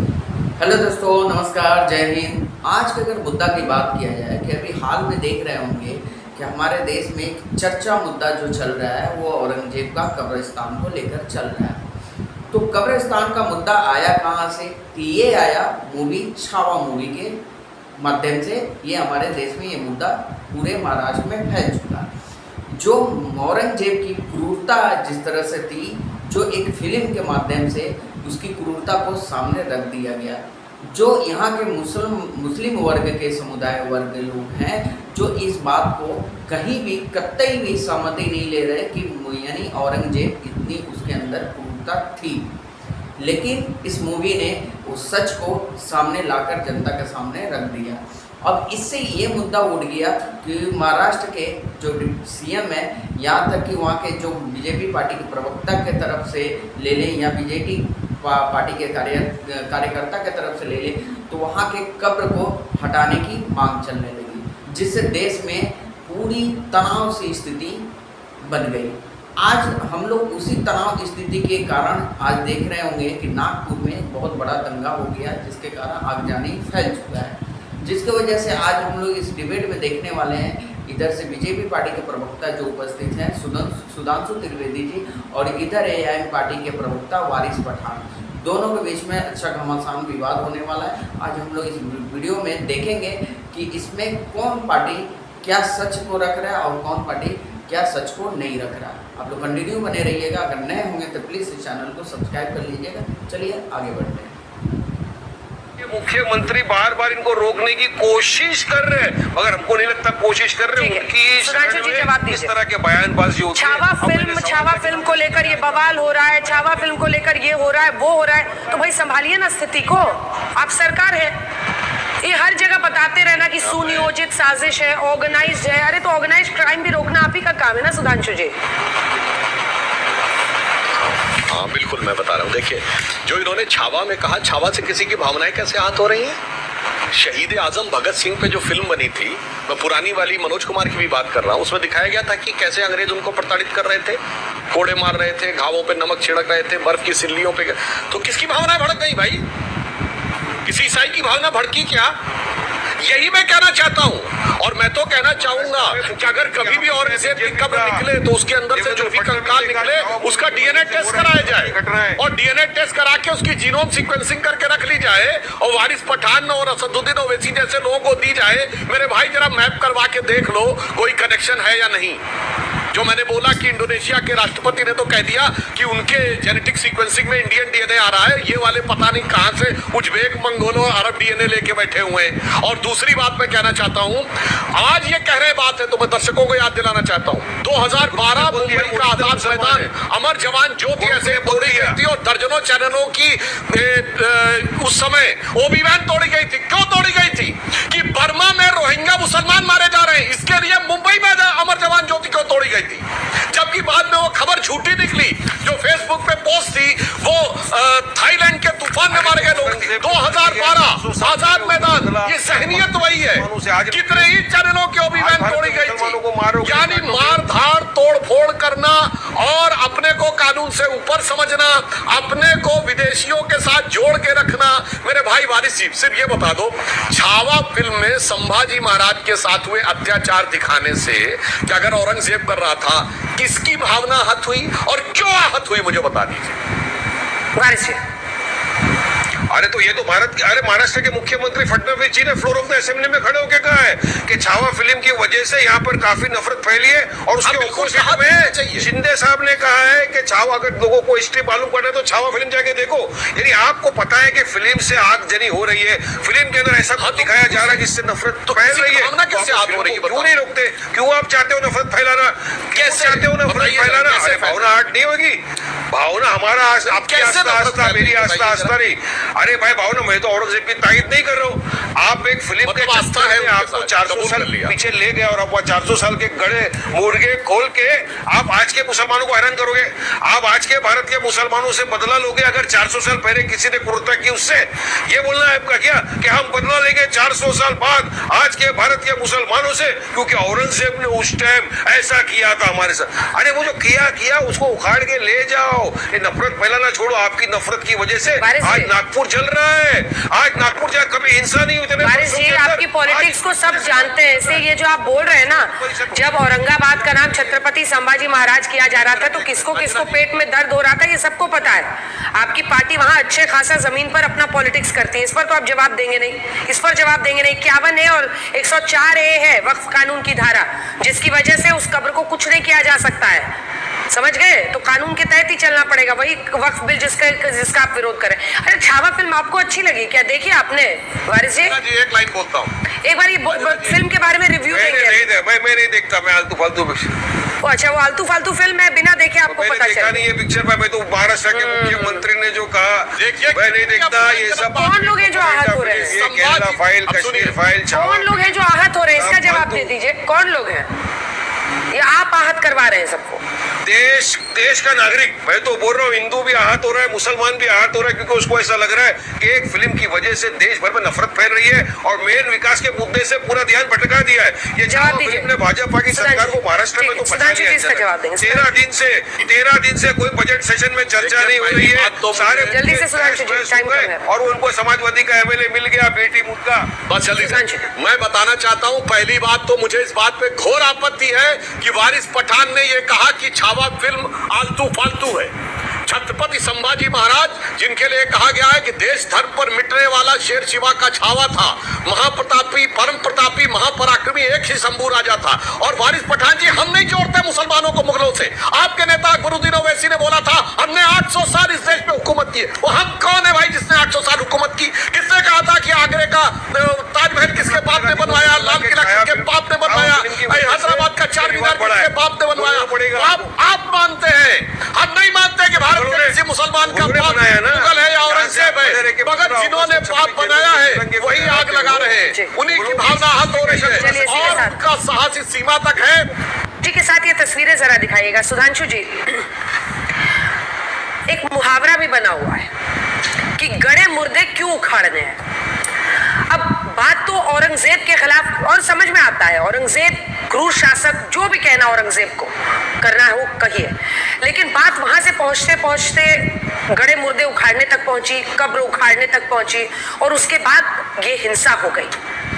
Hello दोस्तों, नमस्कार, जय हिंद। आज के अगर मुद्दा की बात किया जाए कि अभी हाल में देख रहे होंगे कि हमारे देश में एक चर्चा मुद्दा जो चल रहा है वो औरंगजेब का कब्रिस्तान को लेकर चल रहा है। तो कब्रिस्तान का मुद्दा आया कहाँ से? कि ये आया मूवी छावा मूवी के माध्यम से। ये हमारे देश में ये मुद्दा पूरे महाराष्ट्र में फैल चुका है। जो औरंगजेब की क्रूरता जिस तरह से थी, जो एक फिल्म के माध्यम से उसकी क्रूरता को सामने रख दिया गया। जो यहाँ के मुस्लिम वर्ग के समुदाय वर्ग लोग हैं, जो इस बात को कहीं भी कतई भी सहमति नहीं ले रहे कि यानी औरंगजेब इतनी उसके अंदर क्रूरता थी। लेकिन इस मूवी ने उस सच को सामने लाकर जनता के सामने रख दिया। अब इससे ये मुद्दा उठ गया कि महाराष्ट्र के जो सीएम है, यहाँ तक कि वहाँ के जो बीजेपी पार्टी के प्रवक्ता के तरफ से ले लें या बीजेपी पार्टी के कार्यकर्ता के तरफ से ले लें, तो वहाँ के कब्र को हटाने की मांग चलने लगी, जिससे देश में पूरी तनाव सी स्थिति बन गई। आज हम लोग उसी तनाव स्थिति के कारण आज देख रहे होंगे कि नागपुर में बहुत बड़ा दंगा हो गया, जिसके कारण आगजनी फैल चुका है। जिसकी वजह से आज हम लोग इस डिबेट में देखने वाले हैं, इधर से बीजेपी पार्टी के प्रवक्ता जो उपस्थित हैं सुधांशु त्रिवेदी जी, और इधर एआईएम पार्टी के प्रवक्ता वारिस पठान। दोनों के बीच में अच्छा घमासान विवाद होने वाला है। आज हम लोग इस वीडियो में देखेंगे कि इसमें कौन पार्टी क्या सच को रख रहा है और कौन पार्टी क्या सच को नहीं रख रहा है। आप लोग कंटिन्यू बने रहिएगा। अगर नए होंगे तो प्लीज़ इस चैनल को सब्सक्राइब कर लीजिएगा। चलिए आगे बढ़ते हैं। मुख्यमंत्री बार बार इनको रोकने की कोशिश कर रहे हैं, मगर हमको नहीं लगता कोशिश कर रहे हैं। उनकी इस तरह के बयानबाजी होती है। छावा फिल्म को लेकर ये बवाल हो रहा है, छावा फिल्म को लेकर ये हो रहा है, वो हो रहा है, तो भाई संभालिए ना स्थिति को। आप सरकार है, ये हर जगह बताते रहना कि सुनियोजित साजिश है, ऑर्गेनाइज्ड है। अरे तो ऑर्गेनाइज्ड क्राइम भी रोकना आप ही का काम है ना सुधांशु जी। हाँ बिल्कुल, मैं बता रहा हूँ। देखिए, जो इन्होंने छावा में कहा, छावा से किसी की भावनाएं कैसे आहत हो रही हैं। शहीद आजम भगत सिंह पे जो फिल्म बनी थी, मैं पुरानी वाली मनोज कुमार की भी बात कर रहा हूँ, उसमें दिखाया गया था कि कैसे अंग्रेज उनको प्रताड़ित कर रहे थे, कोड़े मार रहे थे, घावों पे नमक छिड़क रहे थे, बर्फ की सिल्लियों पे। तो किसकी भावनाएं भड़क गई भाई? किसी ईसाई की भावना भड़की क्या? यही मैं कहना चाहता हूं। और मैं तो कहना चाहूंगा कि अगर कभी भी औरंगजेब की कब्र निकले तो उसके अंदर से जो भी कंकाल निकले उसका डीएनए टेस्ट कराया जाए, और डीएनए टेस्ट करा के उसकी जीनोम सीक्वेंसिंग करके रख ली जाए, और वारिस पठान और असदुद्दीन ओवैसी जैसे लोगों को दी जाए। मेरे भाई जरा मैप करवा के देख लो कोई कनेक्शन है या नहीं। जो मैंने बोला कि इंडोनेशिया के राष्ट्रपति ने तो कह दिया कि उनके जेनेटिक सीक्वेंसिंग में इंडियन डीएनए आ रहा है, ये वाले पता नहीं कहां से उज्बेक, मंगोलो, अरब डीएनए लेके बैठे हुए हैं। और दूसरी बात मैं कहना चाहता हूं, आज ये कह रहे बात है तो मैं दर्शकों को याद दिलाना चाहता हूं, 2012 मुंबई का आजाद मैदान अमर जवान ज्योति ऐसे तोड़ी गई थी, और दर्जनों चैनलों की उस समय ओबी वैन तोड़ी गई थी। क्यों तोड़ी गई थी? कि बर्मा में रोहिंग्या मुसलमान मारे जा रहे हैं, इसके लिए मुंबई में अमर जवान ज्योति क्यों तोड़ी गई थी? जबकि बाद में वो खबर झूठी निकली। जो फेसबुक पे पोस्ट थी वो थाईलैंड के तूफान में मारे गए लोग थे। 2012 आजाद मैदान, ये सहनियत वही है। कितने ही चैनलों की ओबी वैन तोड़ी गई थी। यानी मार धाड़ तोड़ फोड़ करना और अपने को कानून से ऊपर समझना, अपने को विदेशियों के साथ जोड़ के रखना। मेरे भाई वारिस जी, सिर्फ ये बता दो, छावा फिल्म में संभाजी महाराज के साथ हुए अत्याचार दिखाने से कि अगर औरंगजेब कर रहा था, किसकी भावना आहत हुई और क्यों आहत हुई, मुझे बता दीजिए वारिस जी। अरे तो ये तो महाराष्ट्र के मुख्यमंत्री फडणवीस जी ने फ्लोर ऑफ द असेंबली में खड़े होकर कहा है कि छावा फिल्म की वजह से यहाँ पर काफी नफरत फैली है, और उसके ऑपोजिट में शिंदे साहब ने कहा है कि छावा, अगर लोगों को हिस्ट्री मालूम करना है तो छावा फिल्म जाके देखो। यानी आपको पता है कि फिल्म से आगजनी हो रही है, फिल्म के अंदर ऐसा कुछ दिखाया जा रहा है जिससे नफरत तो फैल रही है। क्यों नहीं रोकते? क्यों आप चाहते हो नफरत फैलाना? कैसे चाहते हो नफरत फैलाना? अरे भावना आर्ट नहीं होगी, भावना हमारा आपकी आस्था, मेरी आस्था नहीं। अरे भाई भावना, मैं तो औरंगजेब की तारीफ नहीं कर रहा हूँ। आप एक फिल्म के चक्कर में आपको 400 साल पीछे ले गए, और आप 400 साल के गड़े मुर्गे खोल के आप आज के मुसलमानों को हैरान करोगे। आप आज के भारत के मुसलमानों से बदला लोगे अगर 400 साल पहले किसी ने क्रूरता की उससे। ये बोलना है आपका क्या कि हम बदला लेंगे 400 साल बाद आज के भारत के मुसलमानों से, क्योंकि औरंगजेब ने उस टाइम ऐसा किया था हमारे साथ। अरे वो जो किया उसको उखाड़ के ले जाओ। ये नफरत फैलाना छोड़ो। आपकी नफरत की वजह से आज नागपुर जल रहा है। आज नागपुर जाए कभी हिंसा नहीं हुई। वारिस जी, आपकी पॉलिटिक्स को सब जानते हैं, इसलिए ये जो आप बोल रहे हैं ना, जब औरंगाबाद का नाम छत्रपति संभाजी महाराज किया जा रहा था तो किसको किसको पेट में दर्द हो रहा था, ये सबको पता है। आपकी पार्टी वहां अच्छे खासा जमीन पर अपना पॉलिटिक्स करती है, इस पर तो आप जवाब देंगे नहीं, इस पर जवाब देंगे नहीं। 51 है और 104A है वक्फ कानून की धारा, जिसकी वजह से उस कब्र को कुछ नहीं किया जा सकता है, समझ गए? तो कानून के तहत ही चलना पड़ेगा, वही वक्फ बिल जिसका आप विरोध करें। अरे छावा फिल्म आपको अच्छी लगी क्या? देखी आपने वारिस जी? एक लाइन बोलता हूँ, एक बार ये फिल्म के बारे में रिव्यू देंगे। मैं नहीं देखता, मैं आलतू फालतू ओ अच्छा, वो आलतू फालतू फिल्म है, बिना देखे आपको पता चला? नहीं ये पिक्चर मैं तो महाराष्ट्र के मुख्यमंत्री ने जो कहा मैं नहीं देखता ये सब। कौन लोग हैं जो आहत हो रहे हैं? केरला फाइल, कश्मीर फाइल, कौन लोग हैं जो आहत हो रहे हैं? इसका जवाब दे दीजिए, कौन लोग हैं? या आप आहत करवा रहे हैं सबको? देश का नागरिक, मैं तो बोल रहा हूँ, हिंदू भी आहत हो रहा है, मुसलमान भी आहत हो रहा है, क्योंकि उसको ऐसा लग रहा है कि एक फिल्म की वजह से देश भर में नफरत फैल रही है और मेन विकास के मुद्दे से पूरा ध्यान भटका दिया है। ये जवाब दीजिए। फिल्म ने भाजपा की सरकार को महाराष्ट्र में तो बचा लिया है। 13 दिन से कोई बजट सेशन में चर्चा नहीं हो रही है, सारे जल्दी से सुधांशु जी, टाइम कम है। और उनको समाजवादी का MLA मिल गया, बेटी मुद्दा। बस जल्दी से मैं बताना चाहता हूँ, पहली बात तो मुझे इस बात पे घोर आपत्ति है कि वारिस पठान ने ये कहा कि छावा फिल्म आलतू फालतू है। छत्रपति संभाजी महाराज, जिनके लिए कहा गया है कि देश धर्म पर मिटने वाला शेर शिवा का छावा था, महाप्रतापी परम प्रतापी महापराक्रमी एक ही शंभू राजा था। और वारिस पठान जी, हम नहीं जोड़ते मुसलमानों को मुगलों से। आपके नेता अकबरुद्दीन ओवैसी ने बोला था हमने 800 साल इस देश में हुकूमत की है। वो हम कौन है भाई जिसने 800 साल हुकूमत की? किसने कहा था कि आगरे का ताजमहल किसके बाप ने बनवाया, लाल किला किसके बाप ने बनवाया, हैदराबाद का चार मीनार किसके बाप ने बनवाया? आप मानते हैं, हम नहीं मानते कि भारत के किसी मुसलमान का बाप मुगल है या औरंगजेब है, मगर जिन्होंने बाप बनाया है वही आग लगा रहे हैं, उन्हीं की भावना हद हो रही है और उनका साहस इस सीमा तक है। जी के साथ ये तस्वीरें जरा दिखाइएगा सुधांशु जी। एक मुहावरा भी बना हुआ है कि गड़े मुर्दे क्यों उखाड़ने हैं। अब बात तो औरंगजेब के खिलाफ और समझ में आता है, औरंगजेब क्रूर शासक, जो भी कहना औरंगजेब को करना है वो कहिए, लेकिन बात वहां से पहुंचते पहुंचते गड़े मुर्दे उखाड़ने तक पहुंची, कब्र उखाड़ने तक पहुंची और उसके बाद ये हिंसा हो गई।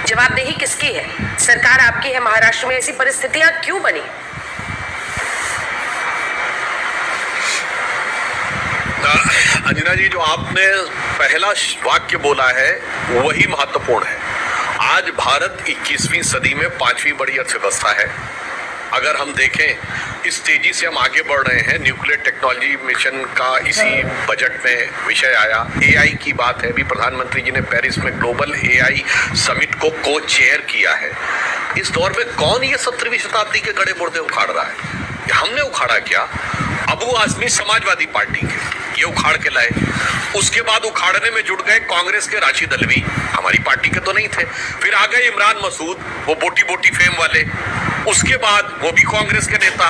जवाबदेही किसकी है? सरकार आपकी है। महाराष्ट्र में ऐसी परिस्थितियां क्यों बनी? अंजना जी, जो आपने पहला वाक्य बोला है वही महत्वपूर्ण है। आज भारत 21वीं सदी में 5वीं बड़ी अर्थव्यवस्था है। अगर हम देखें इस तेजी से हम आगे बढ़ रहे हैं, न्यूक्लियर टेक्नोलॉजी मिशन का इसी बजट में विषय आया, AI की बात है। अभी प्रधानमंत्री जी ने पेरिस में ग्लोबल AI समिट को चेयर किया है। इस दौर में कौन ये 17वीं शताब्दी के गड़े मुर्दे उखाड़ रहा है? हमने उखाड़ा क्या? अबू आजमी समाजवादी पार्टी के ये उखाड़ के लाए, उसके बाद उखाड़ने में जुट गए कांग्रेस के राशिद अल्वी, हमारी पार्टी के तो नहीं थे। फिर आ गए इमरान मसूद, वो बोटी बोटी फेम वाले, उसके बाद वो भी कांग्रेस के नेता,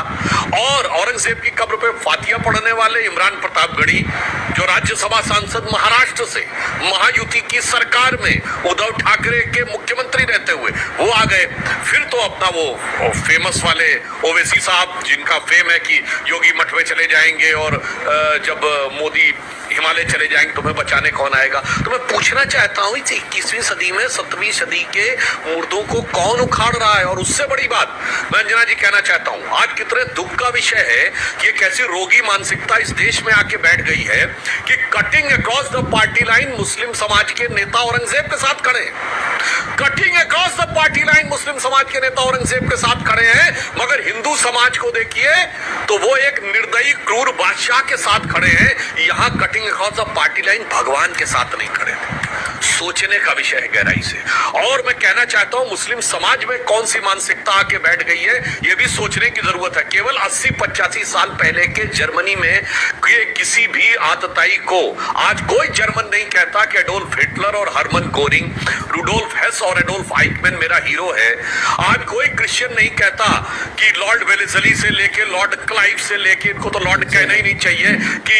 और औरंगजेब की कब्र पे फातिया पढ़ने वाले इमरान प्रतापगढ़ी, जो राज्यसभा सांसद महाराष्ट्र से महायुति की सरकार में उद्धव ठाकरे के मुख्यमंत्री रहते हुए वो आ गए। फिर तो अपना वो फेमस वाले ओवैसी साहब, जिनका फेम है कि योगी मठ में चले जाएंगे और जब मोदी हिमालय चले जाएंगे तुम्हें बचाने कौन आएगा। तो मैं पूछना चाहता हूँ, इस 21वीं सदी में 7वीं सदी के मुर्दों को कौन उखाड़ रहा है? और उससे बड़ी बात मैं अंजना जी कहना चाहता हूँ, आज कितने दुख का विषय है कि एक ऐसी रोगी मानसिकता इस देश में आके बैठ गई है कि cutting across the party line Muslim समाज के नेता औरंगजेब के साथ खड़े हैं। Cutting across the party line Muslim समाज के नेता औरंगजेब के साथ खड़े हैं, मगर हिंदू समाज को देखिए तो वो एक निर्दयी क्रूर बादशाह के साथ खड़े हैं। यहाँ cutting across the party line भगवान के साथ नहीं खड़े थे। सोचने का विषय है गहराई से। और मैं कहना चाहता हूं, मुस्लिम समाज में कौन सी मानसिकता आके बैठ गई है ये भी सोचने की जरूरत है। केवल 80-85 साल पहले के जर्मनी में किसी भी आतताई को आज कोई जर्मन नहीं कहता कि एडोल्फ हिटलर और हरमन गोरिंग, रुडोल्फ हेस और एडोल्फ आइकमैन मेरा हीरो है। आज कोई क्रिश्चियन नहीं कहता कि लॉर्ड वेलेस्ली से लेके लॉर्ड क्लाइव से लेके, इनको तो लॉर्ड कहना ही नहीं चाहिए, कि